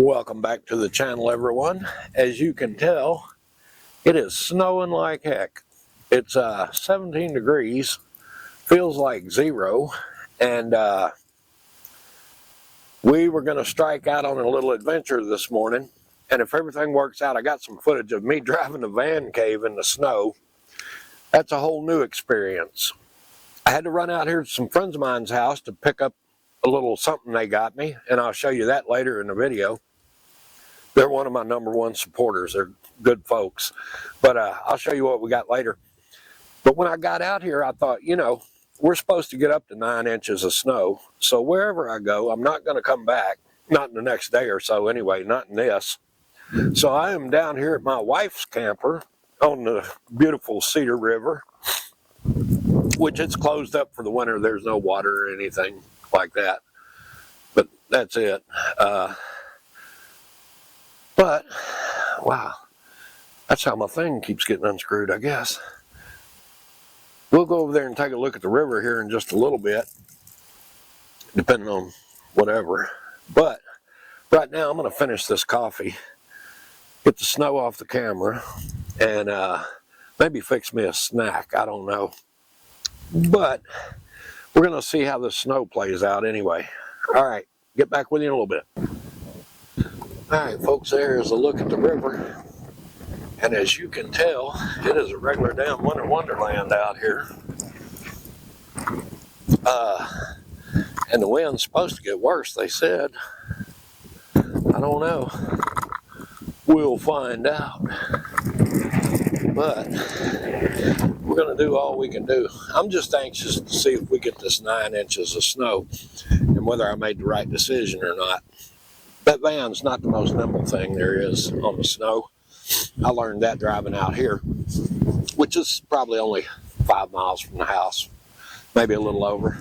Welcome back to the channel, everyone. As you can tell, it is snowing like heck. It's 17 degrees, feels like zero, and we were going to strike out on a little adventure this morning. And if everything works out, I got some footage of me driving a van cave in the snow. That's a whole new experience. I had to run out here to some friends of mine's house to pick up a little something they got me, and I'll show you that later in the video. They're one of my #1 supporters. They're good folks. But I'll show you what we got later. But when I got out here, I thought, you know, we're supposed to get up to 9 inches of snow. So wherever I go, I'm not going to come back. Not in the next day or so anyway, not in this. So I am down here at my wife's camper on the beautiful Cedar River, which it's closed up for the winter. There's no water or anything like that. But that's it. But, wow, that's how my thing keeps getting unscrewed, I guess. We'll go over there and take a look at the river here in just a little bit, depending on whatever. But right now I'm going to finish this coffee, get the snow off the camera, and maybe fix me a snack. I don't know. But we're going to see how the snow plays out anyway. All right, get back with you in a little bit. All right, folks, there's a look at the river. And as you can tell, it is a regular damn winter wonderland out here. And the wind's supposed to get worse, they said. I don't know. We'll find out. But we're going to do all we can do. I'm just anxious to see if we get this 9 inches of snow and whether I made the right decision or not. That van's not the most nimble thing there is on the snow. I learned that driving out here, which is probably only 5 miles from the house, maybe a little over.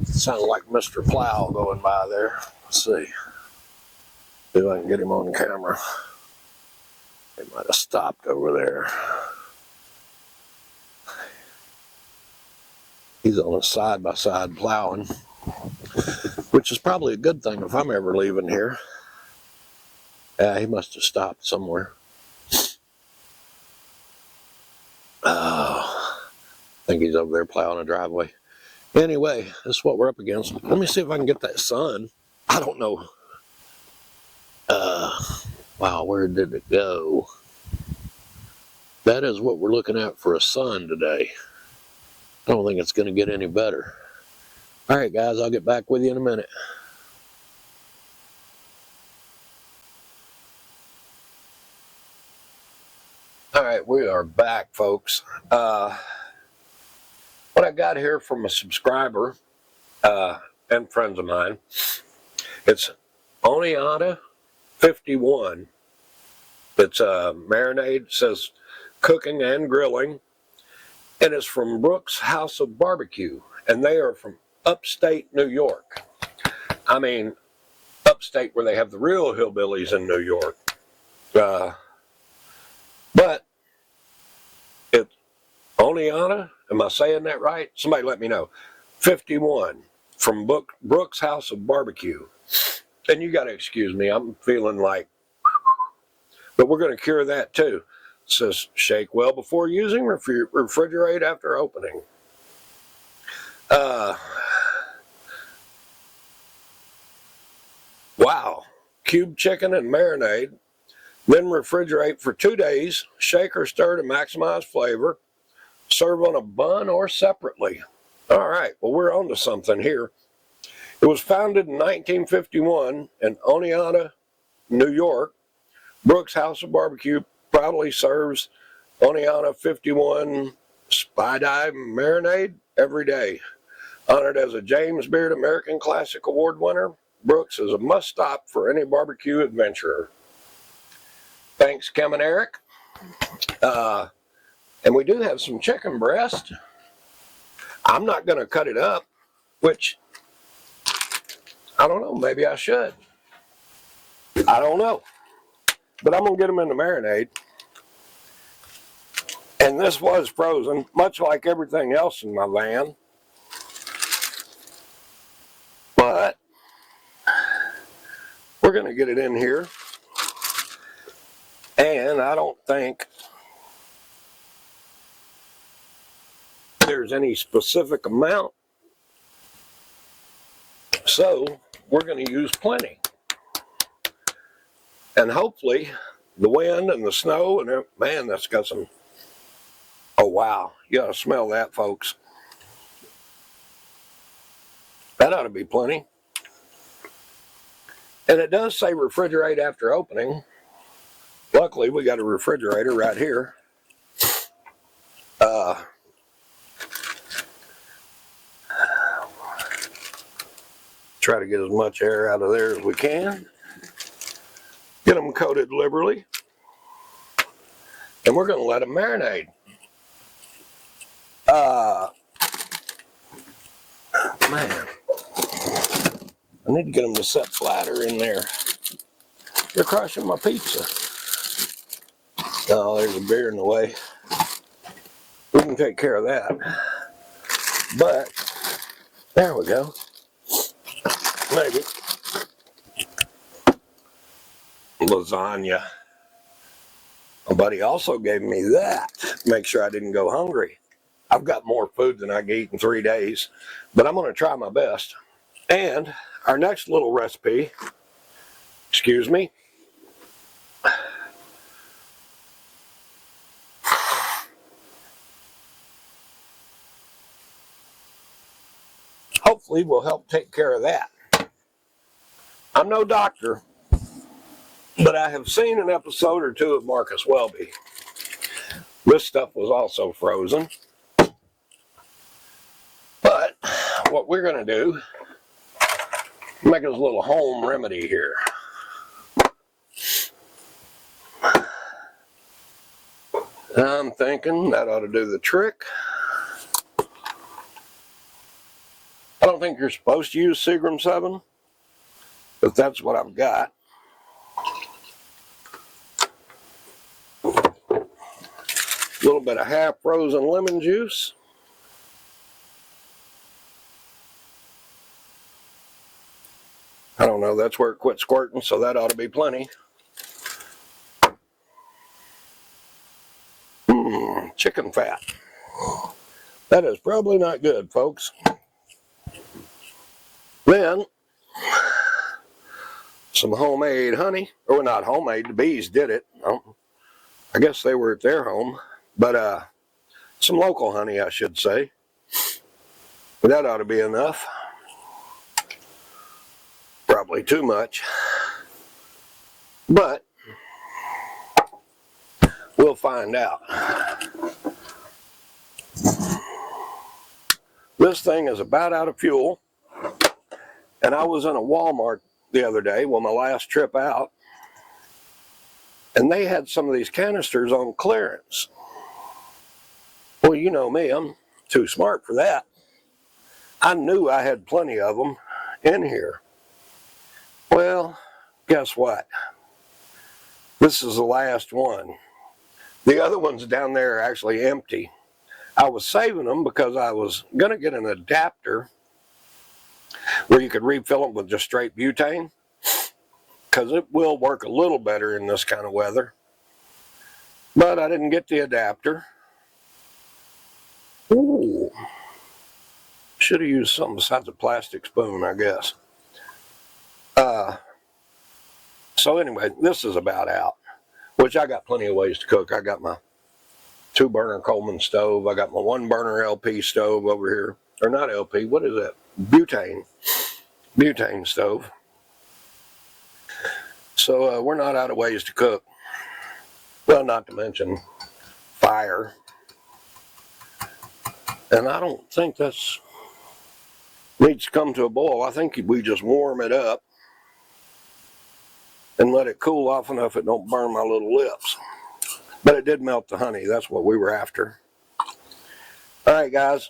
Sounded like Mr. Plow going by there. Let's see if I can get him on camera. He might have stopped over there. He's on a side-by-side plowing, which is probably a good thing if I'm ever leaving here. He must have stopped somewhere. I think he's over there plowing a driveway. Anyway, this is what we're up against. Let me see if I can get that sun. I don't know. Wow, where did it go? That is what we're looking at for a sun today. I don't think it's going to get any better. All right, guys, I'll get back with you in a minute. All right, we are back, folks. What I got here from a subscriber and friends of mine, it's Oniata51. It's a marinade, says cooking and grilling, and it's from Brooks House of Barbecue, and they are from upstate New York. I mean, upstate where they have the real hillbillies in New York. But it's Oniata, am I saying that right? Somebody let me know. 51 from Brooks House of Barbecue. And you got to excuse me, I'm feeling like, but we're going to cure that too. It says shake well before using, refrigerate after opening. Wow, cube chicken and marinade, then refrigerate for 2 days, shake or stir to maximize flavor, serve on a bun or separately. All right, well, we're on to something here. It was founded in 1951 in Oneonta, New York. Brooks House of Barbecue proudly serves Oniata 51 Spy Dive marinade every day. Honored as a James Beard American Classic Award winner, Brooks is a must-stop for any barbecue adventurer. Thanks, Kim and Eric. And we do have some chicken breast. I'm not going to cut it up, which, I don't know, maybe I should. I don't know. But I'm going to get them in the marinade. And this was frozen, much like everything else in my van. But we're going to get it in here. And I don't think there's any specific amount. So we're going to use plenty. And hopefully the wind and the snow and man, that's got some, oh wow, you ought to smell that, folks. That ought to be plenty. And it does say refrigerate after opening. Luckily, we got a refrigerator right here. Try to get as much air out of there as we can. Get them coated liberally. And we're going to let them marinate. Man, I need to get them to set flatter in there. They're crushing my pizza. Oh, there's a beer in the way. We can take care of that. But, there we go. Maybe. Lasagna. My buddy also gave me that to make sure I didn't go hungry. I've got more food than I can eat in 3 days, but I'm going to try my best. And our next little recipe, excuse me, hopefully will help take care of that. I'm no doctor, but I have seen an episode or two of Marcus Welby. This stuff was also frozen. But what we're going to do, make us a little home remedy here. I'm thinking that ought to do the trick. I don't think you're supposed to use Seagram 7, but that's what I've got. A little bit of half frozen lemon juice. I don't know, that's where it quit squirting, so that ought to be plenty. Chicken fat. That is probably not good, folks. Then, some homemade honey. Or not homemade, the bees did it. I guess they were at their home. But some local honey, I should say. That ought to be enough. Probably too much. But we'll find out. This thing is about out of fuel. And I was in a Walmart the other day, well, my last trip out, and they had some of these canisters on clearance. Well, you know me, I'm too smart for that. I knew I had plenty of them in here. Well, guess what? This is the last one. The other ones down there are actually empty. I was saving them because I was going to get an adapter where you could refill them with just straight butane, because it will work a little better in this kind of weather. But I didn't get the adapter. Ooh. Should have used something besides a plastic spoon, I guess. So anyway, this is about out, which I got plenty of ways to cook. I got my 2-burner Coleman stove. I got my 1-burner LP stove over here. Or not LP, what is that? Butane stove. So we're not out of ways to cook. Well, not to mention fire. And I don't think that's needs to come to a boil. I think we just warm it up and let it cool off enough it don't burn my little lips. But it did melt the honey. That's what we were after. All right, guys.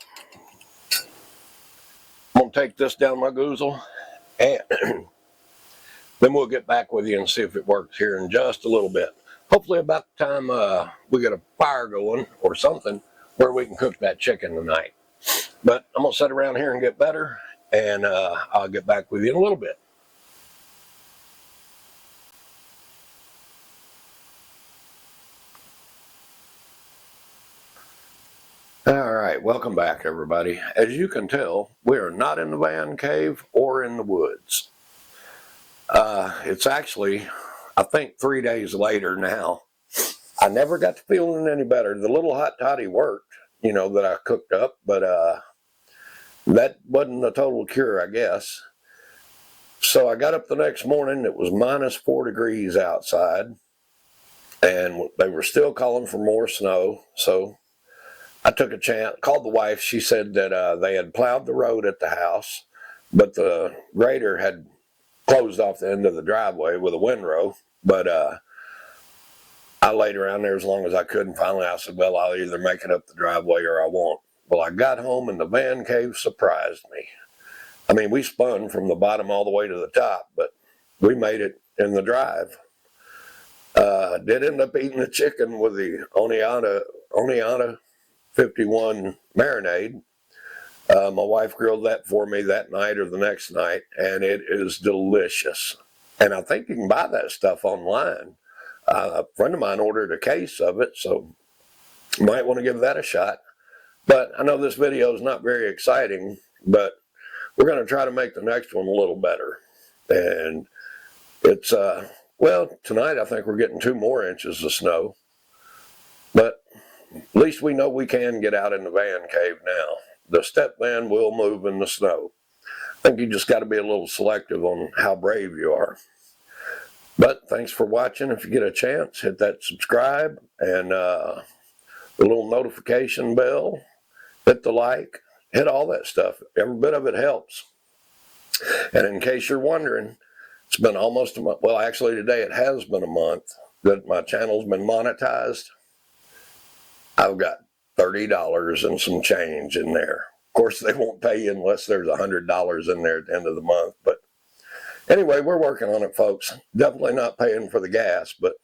I'm going to take this down my goozle, and then we'll get back with you and see if it works here in just a little bit. Hopefully about the time we get a fire going or something where we can cook that chicken tonight. But I'm going to sit around here and get better, and I'll get back with you in a little bit. Alright, welcome back everybody. As you can tell, we are not in the van cave or in the woods. It's actually, I think 3 days later now. I never got to feeling any better. The little hot toddy worked, you know, that I cooked up, but that wasn't a total cure, I guess. So I got up the next morning, it was -4 degrees outside, and they were still calling for more snow, so I took a chance, called the wife. She said that they had plowed the road at the house, but the grader had closed off the end of the driveway with a windrow. But I laid around there as long as I could, and finally I said, well, I'll either make it up the driveway or I won't. Well, I got home and the van cave surprised me. I mean, we spun from the bottom all the way to the top, but we made it in the drive. Did end up eating the chicken with the Oneonta 51 marinade. My wife grilled that for me that night or the next night, and it is delicious. And I think you can buy that stuff online. A friend of mine ordered a case of it, so you might want to give that a shot. But I know this video is not very exciting, but we're going to try to make the next one a little better. And it's, well, tonight I think we're getting 2 more inches of snow. But at least we know we can get out in the van cave now. The step van will move in the snow. I think you just got to be a little selective on how brave you are. But thanks for watching. If you get a chance, hit that subscribe and the little notification bell. Hit the like. Hit all that stuff. Every bit of it helps. And in case you're wondering, it's been almost a month. Well, actually today it has been a month that my channel's been monetized. I've got $30 and some change in there. Of course, they won't pay you unless there's $100 in there at the end of the month. But anyway, we're working on it, folks. Definitely not paying for the gas, but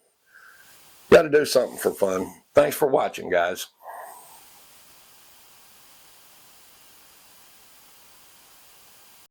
got to do something for fun. Thanks for watching, guys.